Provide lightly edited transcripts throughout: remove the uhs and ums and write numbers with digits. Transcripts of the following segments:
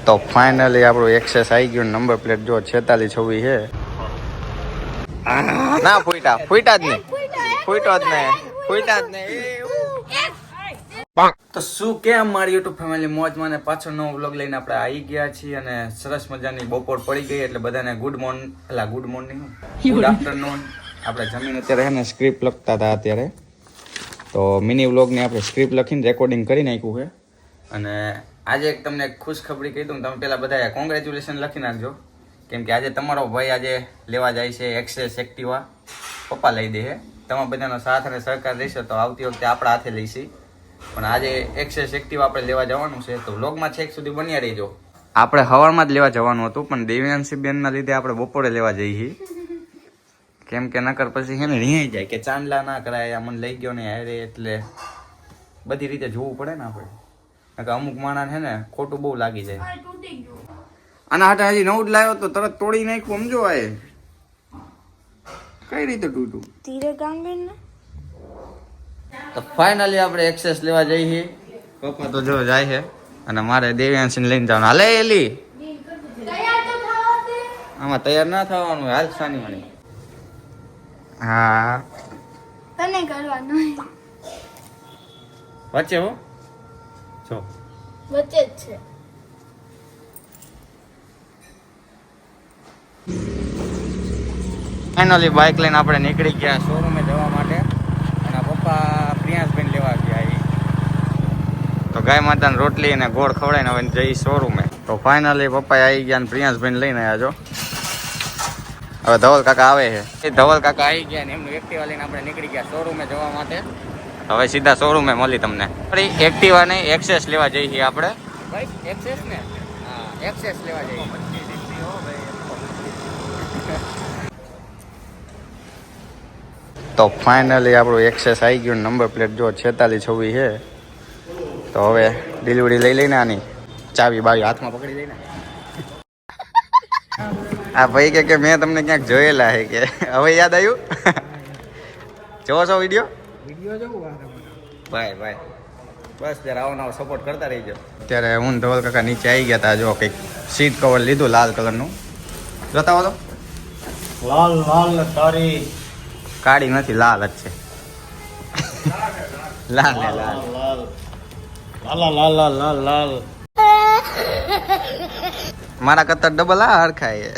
તો ફાઇનલી આપણું એક્સેસ આવી ગયું. નંબર પ્લેટ જો 4626 છે. ના ફૂટા જ નહીં, ફૂટો જ નહીં. તો શું કેમ મારી યુટ્યુબ ફેમિલી મોજમાં ને પાછો નવો વ્લોગ લઈને આપણે આવી ગયા છીએ અને સરસ મજાની બપોર પડી ગઈ એટલે બધાને ગુડ મોર્નિંગ ગુડ આફ્ટરનૂન. આપણે જમીન અત્યારે છે ને સ્ક્રિપ્ટ લખતા હતા અત્યારે, તો મિની વ્લોગની આપણે સ્ક્રિપ્ટ લખીને રેકોર્ડિંગ કરી નાખ્યું છે. અને આજે તમને ખુશખબરી કહી દઉં, તમે પહેલાં બધાએ કોંગ્રેચ્યુલેશન લખી નાખજો, કેમ કે આજે તમારો ભાઈ આજે લેવા જાય છે એક્સેસ એક્ટિવા. પપ્પા લઈ દે છે. તમારા બધાનો સાથ અને સહકાર રહેશે તો આવતી વખતે આપણા હાથે લઈશી. પણ આજે એક્સેસ એક્ટિવા આપણે લેવા જવાનું છે, તો વ્લોગમાં છેક સુધી બન્યા રહીજો. આપણે સવારમાં જ લેવા જવાનું હતું, પણ દેવ્યાંશી બેનના લીધે આપણે બપોરે લેવા જઈએ, કેમ કે નકર પછી છે ને રીહાઈ જાય કે ચાંદલા ના કરાય, મને લઈ ગયો ને હારે, એટલે બધી રીતે જોવું પડે ને આપણે. નકર અમુક માણસ છે ને ખોટું બહુ લાગી જાય. આના હાટે હજી નવું જ લાવ્યો તો તરત તોડી નાખ્યું. સમજો આ કઈ રીતે તૂટ્યું ધીરે ગાંગે ને. તો ફાઇનલી આપણે એક્સેસ લેવા જઈએ. પપ્પા તો જો જાય છે અને મારે દેવ્યાંશીને લઈને જવાનું. હાલે એલી આમાં તૈયાર ના થવાનું, હાલ સાની વાળી. હા તને કરવાનું વચ્ચે હો છો, વચ્ચે જ છે. ફાઇનલી બાઇક લઈને આપણે નીકળી ગયા શોરૂમે જવા માટે. અને પપ્પા પ્રિયાંશભાઈને લેવા ગયા. તો ગાય માતાને રોટલી અને ગોળ ખવડાવીને હવે જઈ શોરૂમે. તો ફાઇનલી પપ્પા આવી ગયા અને પ્રિયાંશભાઈને લઈને આવ્યા છો. હવે ધવલ કાકા આવે છે. એ ધવલ કાકા આવી ગયા ને એમનું એક્ટિવા લઈને આપણે નીકળી ગયા શોરૂમે જવા માટે. હવે સીધા શોરૂમે મળી તમને. એક્ટિવા ને એક્સેસ લેવા જઈએ આપણે. ભાઈ એક્સેસ ને, હા એક્સેસ લેવા જઈએ. તો ફાઇનલી આપણું એક્સેસ આવી ગયું. નંબર પ્લેટ જો 4626 છે. તો હવે ડિલિવરી લઈ લઈને આની ચાવી બાવી હાથમાં પકડી લઈને. આ ભાઈ કે મેં તમને ક્યાંક જોયેલા છે કે હવે યાદ આવ્યું. જોવો છો વિડીયો જોવું ભાઈ બસ ત્યારે આવો નવો સપોર્ટ કરતા રહીજો. અત્યારે હું ધવલ કાકા નીચે આવી ગયા હતા. જો કંઈક સીટ કવર લીધું લાલ કલરનું. જોતા હો તો લાલ તારી કાળી નથી, લાલ જ છે. લાલ ને લાલ લાલ મારા કરતા ડબલ આ હરખાય.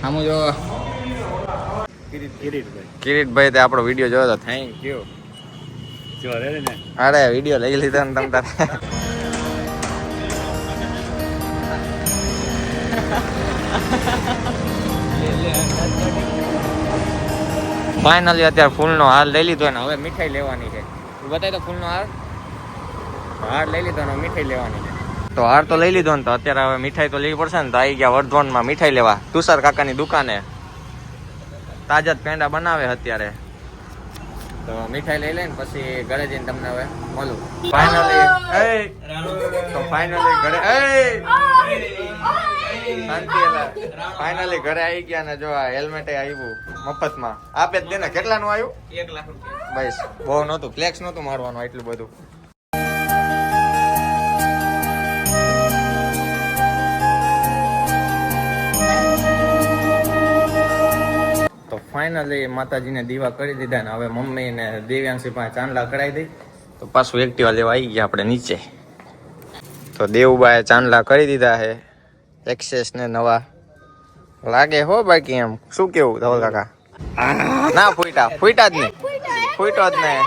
આમ જો કિરીટભાઈ તે આપણો વિડીયો જોયો તો થેન્ક યુ. અરે વિડીયો લઈ લીધો ને તમ તારે. ફાઇનલી અત્યારે ફૂલનો હાર લઈ લીધો ને હવે મીઠાઈ લેવાની છે. બતાવી તો ફૂલનો હાર લઈ લીધો ને મીઠાઈ લેવાની છે. તો હાર તો લઈ લીધો ને તો અત્યારે હવે મીઠાઈ તો લેવી પડશે ને. તો આવી ગયા વર્ધવનમાં મીઠાઈ લેવા તુષાર કાકાની દુકાને. તાજા જ પેંડા બનાવે અત્યારે. તો મીઠાઈ લઈ લઈને પછી ઘરે જઈને તમને હવે મળું. ફાઇનલી ઘરે ફાઇનલી ઘરે આવી ગયા ને જો આ હેલ્મેટ આવ્યું મફતમાં. આપે જ દે ને. કેટલાનું આવ્યું? 1 લાખ રૂપિયા. બસ બહુ નહોતું, ફ્લેક્સ નહોતું મારવાનું એટલું બધું. તો ફાઇનલી માતાજીને દીવા કરી દીધા ને હવે મમ્મી ને દેવ્યાંશી પાસે ચાંદલા કરાવી દઈ. તો પાછું એક્ટિવા લેવા આવી ગયા આપણે નીચે. તો દેવુબાએ ચાંદલા કરી દીધા છે એક્સેસ ને નવા લાગે હો. બાકી એમ શું કેવું ધવલ કાકા? ના ફૂટા જ નહીં, ફૂટો જ નહીં.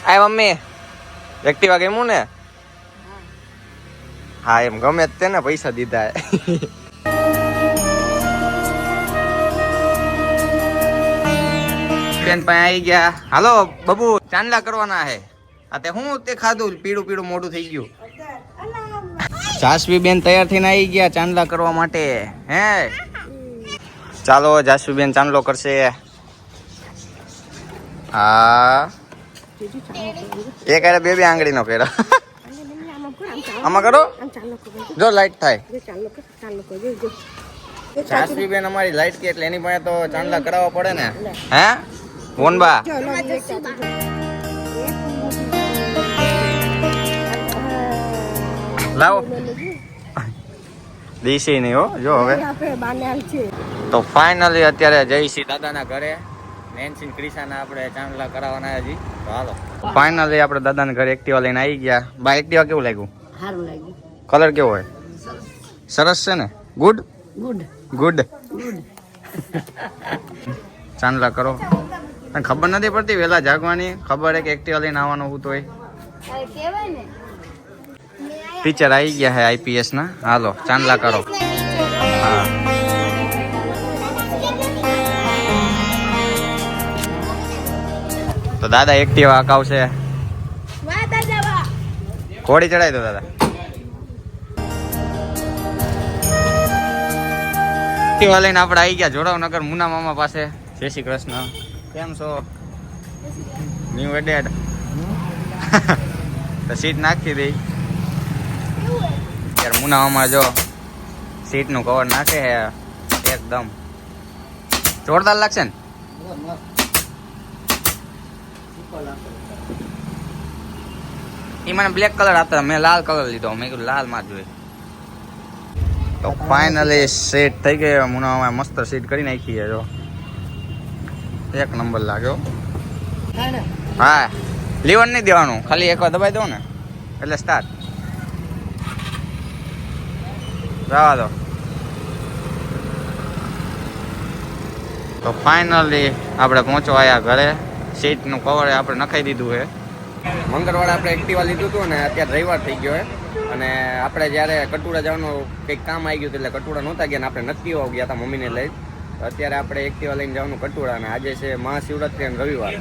આ મમ્મી એક્ટિવા ગમ્યું ને? હા એમ ગમે તેને પૈસા દીધા. બેન પાસે આવી ગયા. હાલો બબુ ચાંદલા કરવાના હે. આ તે હું તે ખાધું પીળું મોઢું થઈ ગયું. જાસવી બેન તૈયાર થઈને આવી ગયા ચાંદલા કરવા માટે. હે ચાલો જાસવી બેન ચાંદલો કરશે. હા એક અરે બે આંગળીનો કર્યો. આમાં કરો જો લાઈટ થાય. જાસવી બેન અમારી લાઈટ કે એટલે એની પાસે તો ચાંદલા કરાવવા પડે ને. હે મોનબા લાવો દેશી નહીં હો જો હવે તો ફાઇનલી અત્યારે જઈશી દાદાના ઘરે નેન્સી ક્રિશાના આપણે ચાંદલા કરાવવાના હજી તો હાલો ફાઇનલી આપણે દાદાના ઘરે એક્ટિવા લઈને આવી ગયા બા એક્ટિવા કેવું લાગ્યું સારું લાગ્યું. કલર કેવો હોય સરસ છે ને ગુડ ગુડ ગુડ ચાંદલા કરો તને ખબર નથી પડતી વહેલા જાગવાની ખબર હે કે એક્ટિવા લઈને આવવાનું હું તોય અરે કહેવાય ને ટીચર આવી ગયા હે આઈપીએસ ના હાલો ચાંદલા કરો હા તો દાદા એક્ટિવા હકાવશે વાહ દાદા વાહ ઘોડી ચડાવી દો દાદા એક્ટિવા લઈને આપણે આવી ગયા જોડાવનગર મુના મામા પાસે જય શ્રી કૃષ્ણ કેમ છો ન્યુ એડેડ તો સીટ નાખી દઈ યાર મુના મામા જો સીટ નું કવર નાખે હે એકદમ જોરદાર લાગશે ને એ મને બ્લેક કલર આપતા મેં લાલ કલર લીધો મેં કીધું લાલ માં જોઈએ તો ફાઇનલી સીટ થઈ ગઈ મુના મસ્ત સીટ કરી નાખી છે જો એક નંબર લાગ્યો હા લીવર નહીં દેવાનું ખાલી એકવાર દબાઈ દો ને એટલે સ્ટાર્ટ જવા દો તો ફાઇનલી આપણે પહોંચવા આવ્યા ઘરે સીટનું કવર આપણે નખાઈ દીધું છે મંગળવારે આપણે એક્ટિવા લીધું હતું ને અત્યારે રવિવાર થઈ ગયો છે અને આપણે જ્યારે કટુડા જવાનું કંઈક કામ આવી ગયું હતું એટલે કટુડા નહોતા ગયા ને આપણે નક્કી ગયા હતા મમ્મીને લઈ તો અત્યારે આપણે એક્ટિવા લઈને જવાનું કટુડા અને આજે છે મહાશિવરાત્રી અને રવિવાર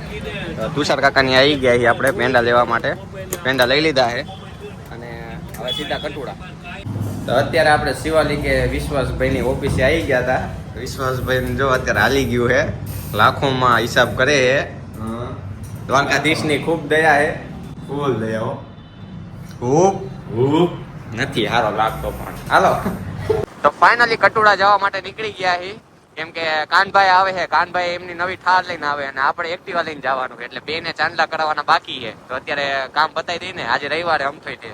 તો તુષાર કાકાની આવી ગયા છે આપણે પેંડા લેવા માટે પેંડા લઈ લીધા છે અને હવે સીધા કટુડા તો અત્યારે આપણે શિવાલી કે વિશ્વાસભાઈની ઓફિસે આવી ગયા હતા વિશ્વાસભાઈ જો અત્યારે હાલી ગયું છે લાખોમાં હિસાબ કરે છે દ્વારકાધીશની ખૂબ દયા છે ફૂલ દયા હો ખૂબ નથી હારો લાગતો પણ હાલો તો ફાઇનલી કટુડા જવા માટે નીકળી ગયા છે કેમ કે કાનભાઈ આવે છે કાનભાઈ એમની નવી ઠાર લઈને આવે અને આપણે એક્ટિવા લઈને જવાનું એટલે બેને ચાંદલા કરાવવાના બાકી છે તો અત્યારે કામ બતાવી દઈને આજે રવિવારે અમ થઈ છે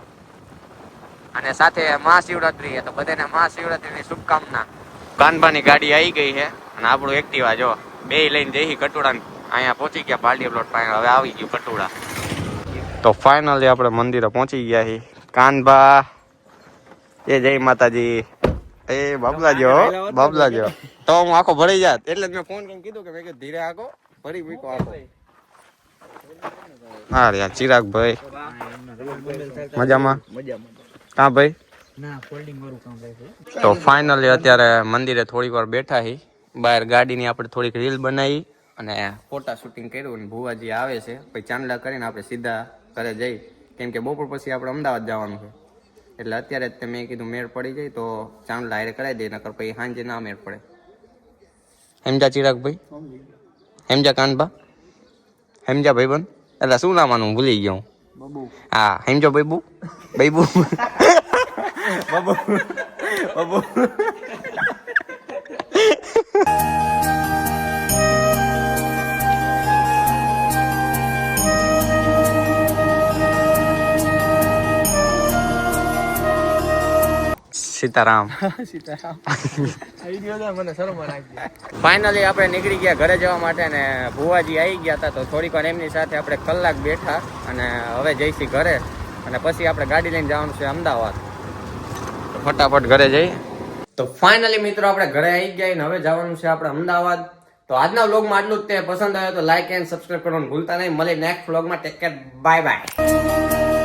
અને સાથે મહાશિવરાત્રી છે તો બધાને મહાશિવરાત્રીની શુભકામના કાનભાની ગાડી આવી ગઈ છે અને આપણું એક્ટિવા જો બે લઈને જઈ કટુડા અહીંયા પહોંચી ગયા પાલડી પ્લોટ પાસે હવે આવી ગયું કટુડા તો ફાઇનલી આપણે મંદિરે પહોંચી ગયા છીએ કાનભા એ જય માતાજી એ બાબલાજો બાબલાજો તો હું આખો ભરી જાત એટલે મેં ફોન કરીને કીધું કે મેં કીધું ધીરે આખો ભરી મૂકો આખો હા યાર ચિરાગભાઈ મજામાં હા ભાઈ તો ફાઇનલી અત્યારે મંદિરે થોડીક વાર બેઠા હી બહાર ગાડીની આપણે થોડીક રીલ બનાવી અને ફોટા શૂટિંગ કર્યું અને ભુવાજી આવે છે પછી ચાંદલા કરીને આપણે સીધા ઘરે જઈ કેમ કે બપોર પછી આપણે અમદાવાદ જવાનું છે એટલે અત્યારે જ મેં કીધું મેળ પડી જાય તો ચાંદલા હારે કરાવી દઈએ નકર પછી સાંજે ના મેળ પડે હેમજા ચિરાગભાઈ હેમજા કાનભા હેમજા ભાઈબંધ એટલે શું નામ આનું ભૂલી ગયો હું હા હેમજો બૈબુ બૈબુ બાબુ બાબુ સીતારામ ફાઇનલી આપણે નીકળી ગયા ઘરે જવા માટે ને ભુવાજી આવી ગયા હતા તો થોડીક વાર એમની સાથે આપણે કલાક બેઠા અને હવે જઈશી ઘરે અને પછી આપણે ગાડી લઈને જવાનું છે અમદાવાદ તો ફટાફટ ઘરે જઈ તો ફાઇનલી મિત્રો આપણે ઘરે આવી ગયા ને હવે જવાનું છે આપણે અમદાવાદ તો આજના વ્લોગમાં આટલું જ તે પસંદ આવ્યો તો લાઈક એન્ડ સબસ્ક્રાઈબ કરવાનું ભૂલતા નહીં મળે નેક્સ્ટ વ્લોગમાં ટેક કેર બાય બાય